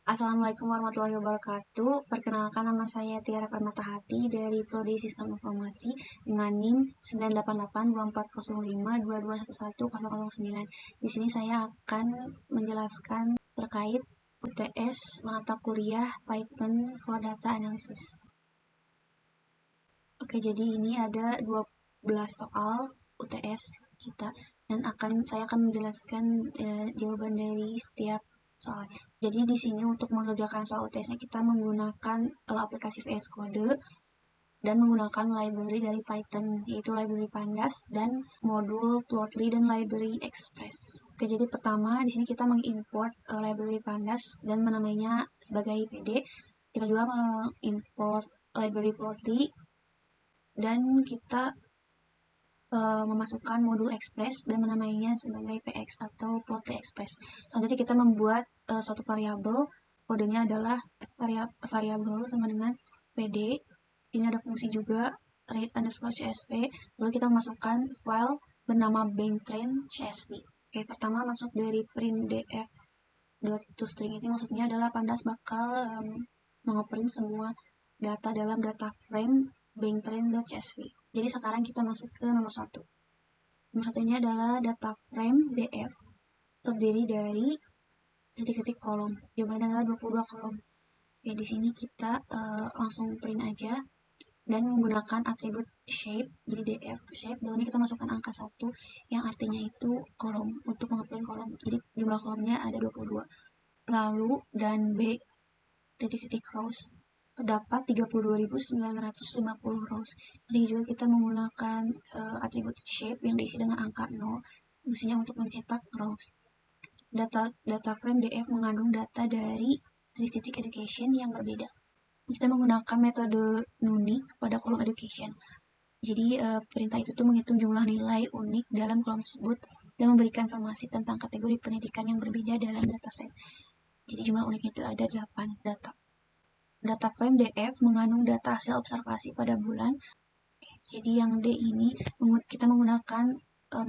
Assalamualaikum warahmatullahi wabarakatuh. Perkenalkan, nama saya Tiara Permatahati dari Prodi Sistem Informasi dengan NIM 988240522111009. Di sini saya akan menjelaskan terkait UTS mata kuliah Python for Data Analysis. Oke, jadi ini ada 12 soal UTS kita dan saya akan menjelaskan jawaban dari setiap soalnya. Jadi di sini untuk mengerjakan soal UTS-nya kita menggunakan aplikasi VS Code dan menggunakan library dari Python, yaitu library Pandas dan modul Plotly dan library Express. Oke, jadi pertama di sini kita mengimport library Pandas dan menamainya sebagai PD. Kita juga mengimport library Plotly dan kita memasukkan modul Express dan menamainya sebagai PX atau Plotly Express. Selanjutnya kita membuat suatu variabel, kodenya adalah variabel sama dengan PD. Ini ada fungsi juga read_csv. Lalu kita memasukkan file bernama banktrain.csv. Oke, pertama masuk dari printdf.toString itu maksudnya adalah Pandas bakal mengeprint semua data dalam data frame banktrain.csv. Jadi sekarang kita masuk ke nomor 1. Nomor 1 ini adalah data frame df terdiri dari titik-titik kolom. Jawabannya adalah 22 kolom. Oke, di sini kita langsung print aja dan menggunakan atribut shape. Jadi df shape, dalamnya kita masukkan angka 1 yang artinya itu kolom untuk mengeprint kolom. Jadi jumlah kolomnya ada 22. Lalu dan b titik-titik rows terdapat 32.950 rows. Jadi juga kita menggunakan atribut shape yang diisi dengan angka 0, fungsinya untuk mencetak rows. Data frame df mengandung data dari titik-titik education yang berbeda. Kita menggunakan metode unik pada kolom education. Jadi perintah itu tuh menghitung jumlah nilai unik dalam kolom tersebut dan memberikan informasi tentang kategori pendidikan yang berbeda dalam dataset. Jadi jumlah uniknya itu ada 8 data. Data frame df mengandung data hasil observasi pada bulan. Jadi yang D ini kita menggunakan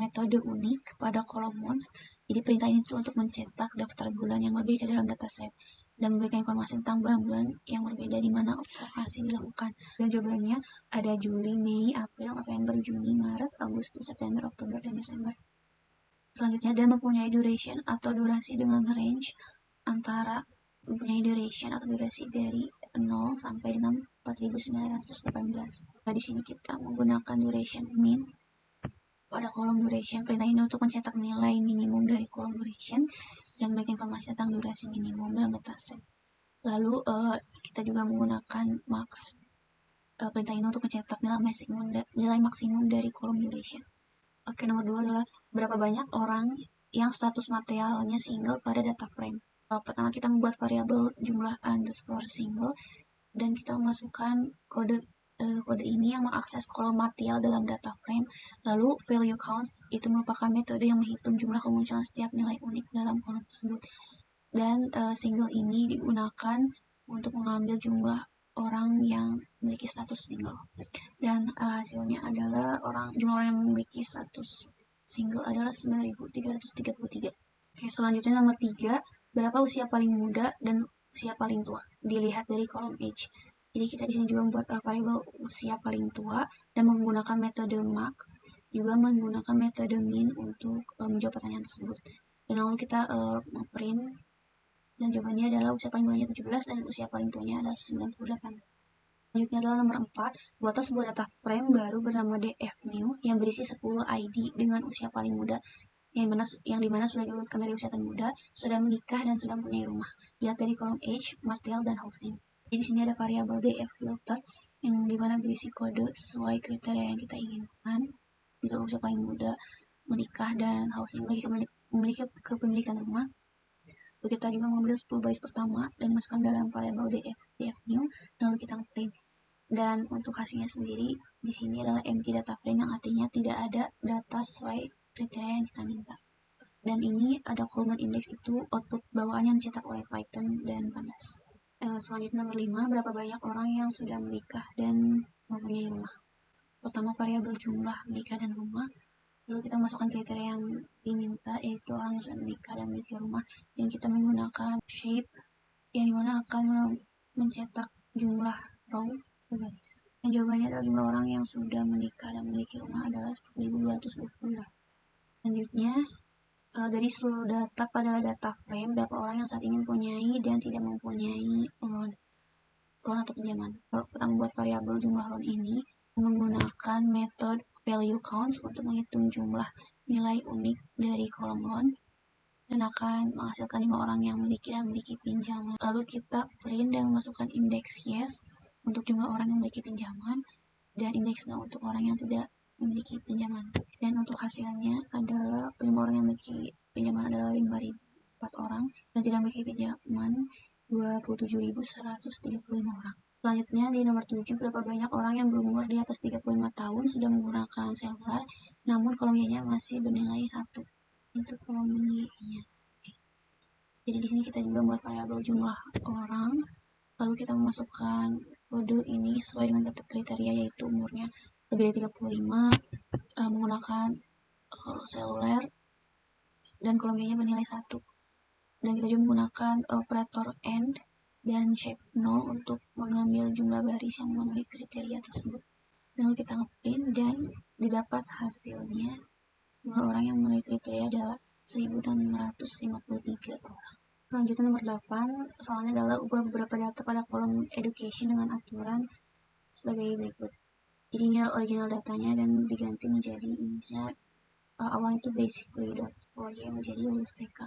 metode unik pada kolom months. Jadi perintah ini untuk mencetak daftar bulan yang berbeda dalam dataset dan memberikan informasi tentang bulan-bulan yang berbeda di mana observasi dilakukan. Dan jawabannya ada Juli, Mei, April, November, Juni, Maret, Agustus, September, Oktober, dan Desember. Selanjutnya dia mempunyai duration atau durasi dengan range antara mempunyai duration atau durasi dari 0 sampai dengan 4918. Nah, di sini kita menggunakan duration min pada kolom duration. Perintah ini untuk mencetak nilai minimum dari kolom duration dan memberikan informasi tentang durasi minimum dalam dataset. Lalu kita juga menggunakan max. Perintah ini untuk mencetak nilai maksimum dari kolom duration. Oke, nomor 2 adalah berapa banyak orang yang status materialnya single pada data frame. Pertama kita membuat variabel jumlah underscore single dan kita memasukkan kode ini yang mengakses kolom material dalam data frame. Lalu value counts itu merupakan metode yang menghitung jumlah kemunculan setiap nilai unik dalam kolom tersebut. Dan single ini digunakan untuk mengambil jumlah orang yang memiliki status single. Dan hasilnya adalah jumlah orang yang memiliki status single adalah 9.333. Oke, selanjutnya nomor 3, berapa usia paling muda dan usia paling tua? Dilihat dari kolom age. Jadi kita di sini juga membuat variabel usia paling tua dan menggunakan metode max, juga menggunakan metode min untuk menjawab pertanyaan tersebut. Dan lalu kita print dan jawabannya adalah usia paling mudanya 17 dan usia paling tuanya adalah 98. Selanjutnya adalah nomor 4, buatlah sebuah data frame baru bernama dfnew yang berisi 10 ID dengan usia paling muda yang dimana sudah diurutkan dari usia termuda, sudah menikah dan sudah mempunyai rumah. Lihat dari kolom age, material, dan housing. Jadi di sini ada variabel dffilter yang dimana berisi kode sesuai kriteria yang kita inginkan. Itu usia paling muda, menikah, dan housing, memiliki kepemilikan rumah. Lalu kita juga mengambil 10 baris pertama dan masukkan dalam variabel dfnew, lalu kita print. Dan untuk hasilnya sendiri di sini adalah empty data frame yang artinya tidak ada data sesuai kriteria yang kita minta. Dan ini ada kolom index itu output bawaan yang dicetak oleh Python dan Pandas. Selanjutnya nomor 5, berapa banyak orang yang sudah menikah dan mempunyai rumah? Pertama variabel jumlah menikah dan rumah. Lalu kita masukkan kriteria yang diminta, yaitu orang yang sudah menikah dan memiliki rumah, dan kita menggunakan shape yang dimana akan mencetak jumlah row baris. Dan jawabannya adalah jumlah orang yang sudah menikah dan memiliki rumah adalah 10.220. Selanjutnya, dari seluruh data pada data frame, berapa orang yang saat ini mempunyai dan tidak mempunyai loan atau pinjaman. Kalau kita membuat variabel jumlah loan ini menggunakan metode value counts untuk menghitung jumlah nilai unik dari kolom loan dan akan menghasilkan jumlah orang yang memiliki dan memiliki pinjaman. Lalu kita print dan memasukkan indeks yes untuk jumlah orang yang memiliki pinjaman dan indeks no untuk orang yang tidak memiliki pinjaman. Dan untuk hasilnya adalah 5 orang yang memiliki pinjaman adalah 5.004 orang dan tidak memiliki pinjaman 27.135 orang. Selanjutnya di nomor 7, berapa banyak orang yang berumur di atas 35 tahun sudah menggunakan seluler, namun kolom Y-nya masih bernilai 1. Itu kolom Y-nya. Jadi di sini kita juga membuat variabel jumlah orang, lalu kita memasukkan kode ini sesuai dengan kriteria, yaitu umurnya lebih dari 35, menggunakan seluler, dan kolom Y-nya bernilai 1. Dan kita juga menggunakan operator AND dan shape 0 untuk mengambil jumlah baris yang memenuhi kriteria tersebut. Lalu kita ngeprint dan didapat hasilnya jumlah orang yang memenuhi kriteria adalah 1.653 orang. Selanjutnya nomor 8, soalnya adalah ubah beberapa data pada kolom education dengan aturan sebagai berikut. Jadi ini original datanya dan diganti menjadi misalnya awal itu basically.4y menjadi lulus TK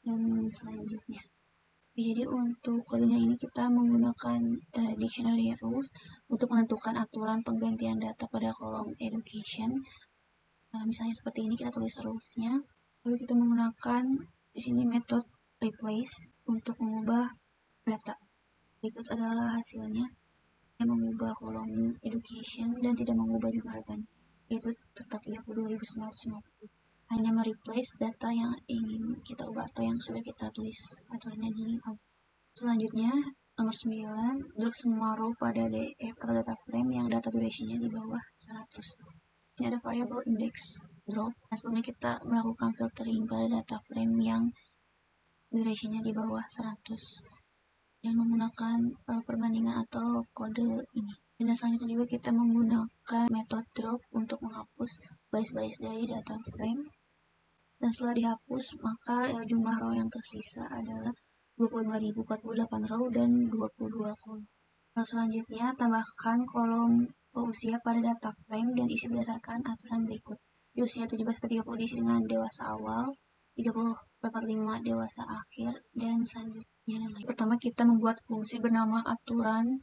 dan selanjutnya. Jadi untuk kodenya ini kita menggunakan dictionary rules untuk menentukan aturan penggantian data pada kolom education. Misalnya seperti ini, kita tulis rulesnya, lalu kita menggunakan di sini metode replace untuk mengubah data. Berikut adalah hasilnya yang mengubah kolom education dan tidak mengubah jumlah data, yaitu tetap 32.950. Hanya mereplace data yang ingin kita ubah atau yang sudah kita tulis aturannya di awal. Selanjutnya, nomor 9, drag semua row pada DF atau data frame yang data duration-nya di bawah 100. Ini ada variabel index drop. Nah, sebelumnya kita melakukan filtering pada data frame yang duration-nya di bawah 100 dan menggunakan perbandingan atau kode ini. Dan selanjutnya juga kita menggunakan metode drop untuk menghapus baris-baris dari data frame. Dan setelah dihapus, maka jumlah row yang tersisa adalah 25.048 row dan 22 kolom. Selanjutnya, tambahkan kolom usia pada data frame dan isi berdasarkan aturan berikut. Di usia 17-30 diisi dengan dewasa awal, 30-45 dewasa akhir, dan selanjutnya. Pertama, kita membuat fungsi bernama aturan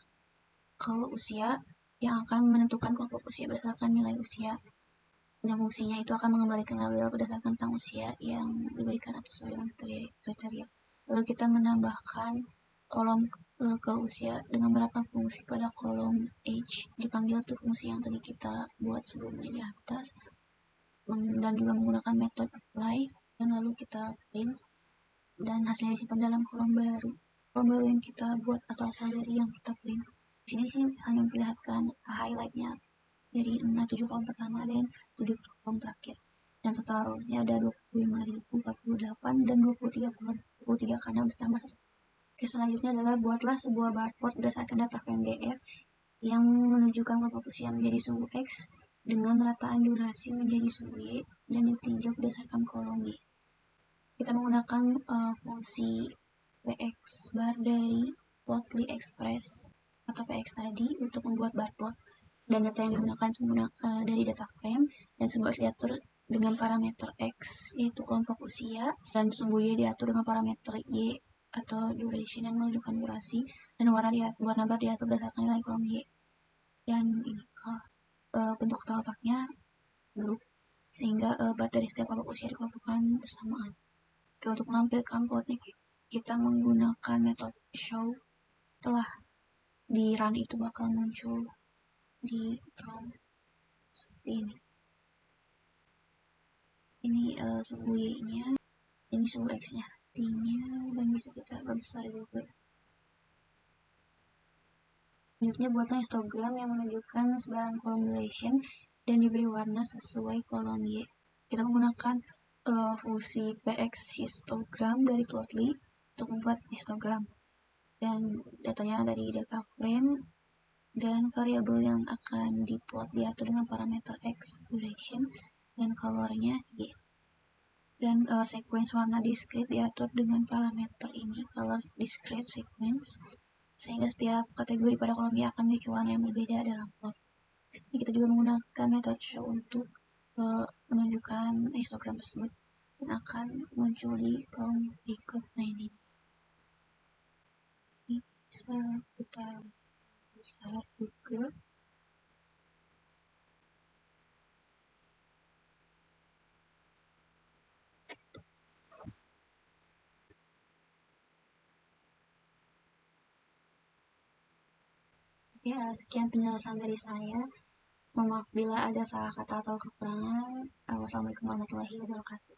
kalau usia yang akan menentukan kelompok usia berdasarkan nilai usia. Dan fungsinya itu akan mengembalikan label berdasarkan tentang usia yang diberikan atau sesuai dengan kriteria. Lalu kita menambahkan kolom ke usia dengan menerapkan fungsi pada kolom age, dipanggil tuh fungsi yang tadi kita buat sebelumnya di atas, dan juga menggunakan metode apply, dan lalu kita print dan hasilnya disimpan dalam kolom baru yang kita buat atau asal dari yang kita print. Di sini sih hanya memperlihatkan highlightnya dari 7 kolom pertama dan 7 kolom terakhir, dan total rows-nya ada 25.048 dan 23 kolom, 23 karena bertambah 1. Oke, selanjutnya adalah buatlah sebuah barcode berdasarkan data frame DF yang menunjukkan kelompok usia menjadi sumbu X dengan rataan durasi menjadi sumbu Y dan ditinjau berdasarkan kolom Y. Kita menggunakan fungsi px bar dari plotly express atau px tadi untuk membuat barcode, dan data yang digunakan dari data frame dan sumbu X diatur dengan parameter X yaitu kelompok usia, dan sumbu Y diatur dengan parameter Y atau duration yang menunjukkan durasi, dan warna bar diatur berdasarkan nilai kolom Y. Dan ini bentuk kotak-kotaknya grup sehingga bar dari setiap kelompok usia dikelompokkan bersamaan. Oke, untuk menampilkan plotnya kita menggunakan metode show. Setelah di run itu bakal muncul di prompt seperti ini. Ini sumbu Y-nya, ini sumbu X-nya, T-nya, dan bisa kita perbesar juga. Selanjutnya buatlah histogram yang menunjukkan sebaran kolom duration dan diberi warna sesuai kolom Y. Kita menggunakan fungsi px histogram dari plotly untuk membuat histogram. dan datanya dari data frame, dan variabel yang akan diplot diatur dengan parameter x, duration, dan colornya y. Dan sequence warna discrete diatur dengan parameter ini, color discrete sequence, sehingga setiap kategori pada kolom Y akan memiliki warna yang berbeda dalam plot. Ini kita juga menggunakan metode show untuk menunjukkan histogram tersebut, dan akan muncul di kolom berikut. Nah, ini bisa kita besar juga. Ya, sekian penjelasan dari saya. Mohon maaf bila ada salah kata atau kekurangan. Wassalamualaikum warahmatullahi wabarakatuh.